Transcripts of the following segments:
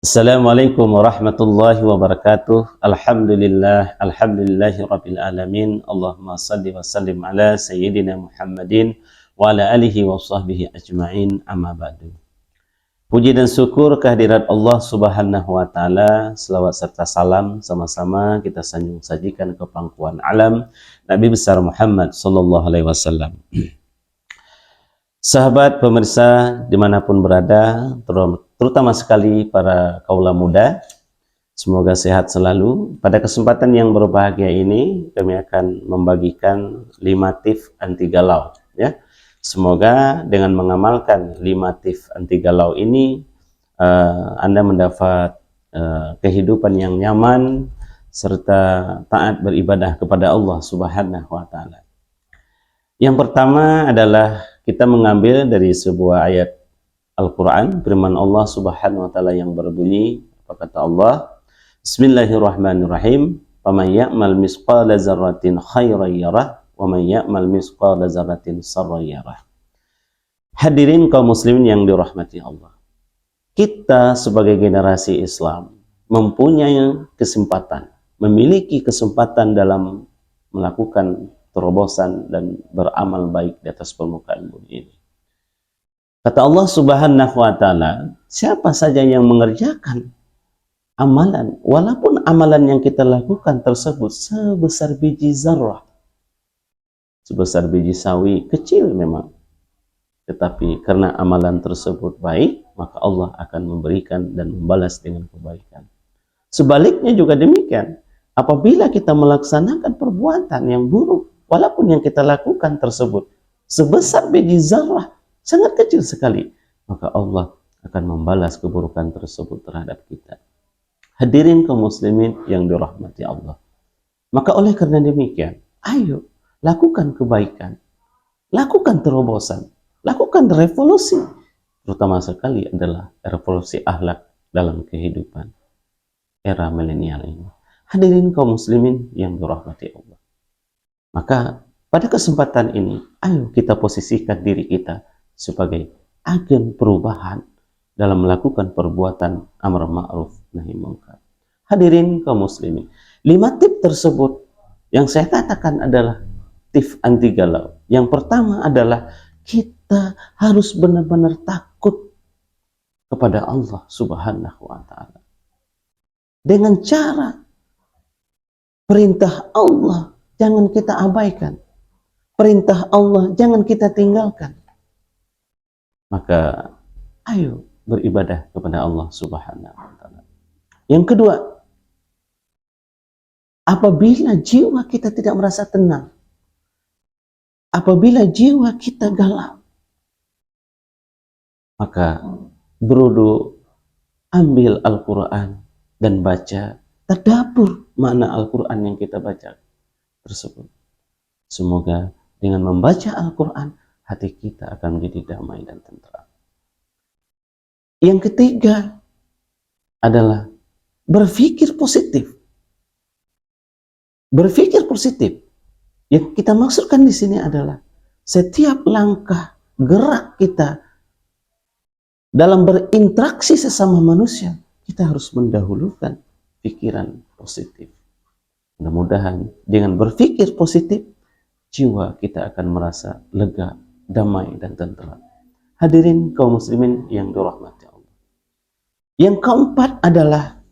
Assalamualaikum warahmatullahi wabarakatuh. Alhamdulillahi rabbil alamin. Allahumma salli wa sallim ala sayyidina Muhammadin wa ala alihi wa sahbihi ajma'in, amma ba'du. Puji dan syukur kehadirat Allah subhanahu wa ta'ala, selawat serta salam sama-sama kita sanjung sajikan ke pangkuan alam Nabi besar Muhammad sallallahu alaihi wasallam. Sahabat pemirsa dimanapun berada, terutama sekali para kaula muda, semoga sehat selalu. Pada kesempatan yang berbahagia ini, kami akan membagikan 5 tips anti galau. Ya, semoga dengan mengamalkan 5 tips anti galau ini, Anda mendapat kehidupan yang nyaman serta taat beribadah kepada Allah Subhanahu wa Ta'ala. Yang pertama adalah kita mengambil dari sebuah ayat Al-Quran, firman Allah Subhanahu wa Ta'ala yang berbunyi, apa kata Allah? Bismillahirrahmanirrahim. Faman ya'mal misqala dzarratin khairan yarah wa man ya'mal misqala dzarratin syarran yarah. Hadirin kaum muslimin yang dirahmati Allah. Kita sebagai generasi Islam mempunyai kesempatan, memiliki kesempatan dalam melakukan terobosan dan beramal baik di atas permukaan bumi ini. Kata Allah Subhanahu wa Ta'ala, siapa saja yang mengerjakan amalan, walaupun amalan yang kita lakukan tersebut sebesar biji zarrah, sebesar biji sawi, kecil memang, tetapi karena amalan tersebut baik, maka Allah akan memberikan dan membalas dengan kebaikan. Sebaliknya juga demikian, apabila kita melaksanakan perbuatan yang buruk, walaupun yang kita lakukan tersebut sebesar biji zarrah, sangat kecil sekali, maka Allah akan membalas keburukan tersebut terhadap kita. Hadirin kaum muslimin yang dirahmati Allah. Maka oleh karena demikian, ayo lakukan kebaikan, lakukan terobosan, lakukan revolusi, terutama sekali adalah revolusi akhlak dalam kehidupan era milenial ini. Hadirin kaum muslimin yang dirahmati Allah. Maka pada kesempatan ini, ayo kita posisikan diri kita sebagai agen perubahan dalam melakukan perbuatan amar ma'ruf nahi munkar. Hadirin kaum muslimin, 5 tips tersebut yang saya katakan adalah tips anti galau. Yang pertama adalah kita harus benar-benar takut kepada Allah Subhanahu wa Ta'ala. Dengan cara perintah Allah jangan kita abaikan, perintah Allah jangan kita tinggalkan. Maka ayo beribadah kepada Allah Subhanahu wa Ta'ala. Yang kedua, apabila jiwa kita tidak merasa tenang, apabila jiwa kita galau, maka berudu ambil Al-Quran dan baca, tadabbur makna Al-Quran yang kita baca tersebut. Semoga dengan membaca Al-Quran, hati kita akan menjadi damai dan tentram. Yang ketiga adalah berpikir positif. Berpikir positif. Yang kita maksudkan di sini adalah setiap langkah gerak kita dalam berinteraksi sesama manusia, kita harus mendahulukan pikiran positif. Mudah-mudahan dengan berpikir positif, jiwa kita akan merasa lega, damai dan tentram. Hadirin kaum muslimin yang dirahmati Allah. Yang keempat adalah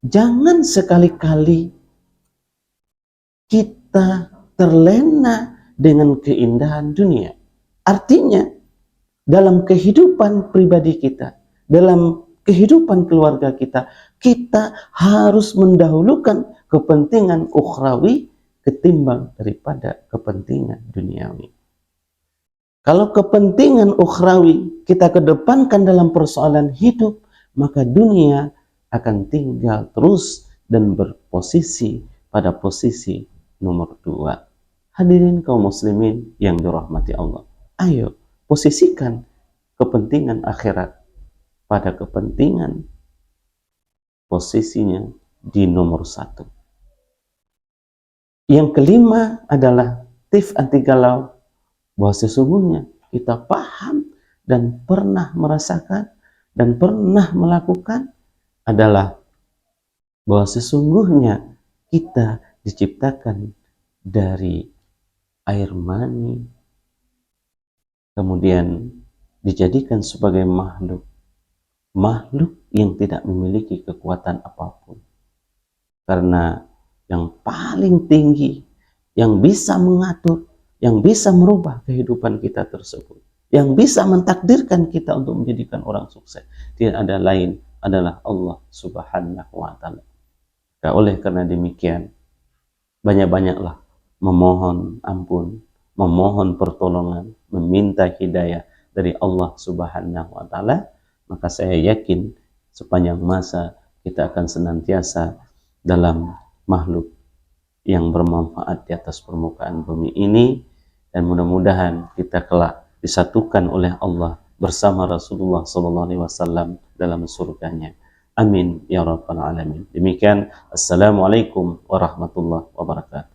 jangan sekali-kali kita terlena dengan keindahan dunia. Artinya dalam kehidupan pribadi kita, dalam kehidupan keluarga kita, kita harus mendahulukan kepentingan ukhrawi ketimbang daripada kepentingan duniawi. Kalau kepentingan ukhrawi kita kedepankan dalam persoalan hidup, maka dunia akan tinggal terus dan berposisi pada posisi nomor 2. Hadirin kaum muslimin yang dirahmati Allah, ayo posisikan kepentingan akhirat pada kepentingan posisinya di nomor 1. Yang kelima adalah tips anti galau, bahwa sesungguhnya kita paham dan pernah merasakan dan pernah melakukan adalah bahwa sesungguhnya kita diciptakan dari air mani, kemudian dijadikan sebagai makhluk yang tidak memiliki kekuatan apapun. Karena yang paling tinggi, yang bisa mengatur, yang bisa merubah kehidupan kita tersebut, yang bisa mentakdirkan kita untuk menjadikan orang sukses, tidak ada lain adalah Allah Subhanahu wa Ta'ala. Oleh karena demikian, banyak-banyaklah memohon ampun, memohon pertolongan, meminta hidayah dari Allah Subhanahu wa Ta'ala. Maka saya yakin sepanjang masa kita akan senantiasa dalam makhluk yang bermanfaat di atas permukaan bumi ini, dan mudah-mudahan kita kelak disatukan oleh Allah bersama Rasulullah SAW dalam surganya. Amin ya rabbal alamin. Demikian, assalamualaikum warahmatullahi wabarakatuh.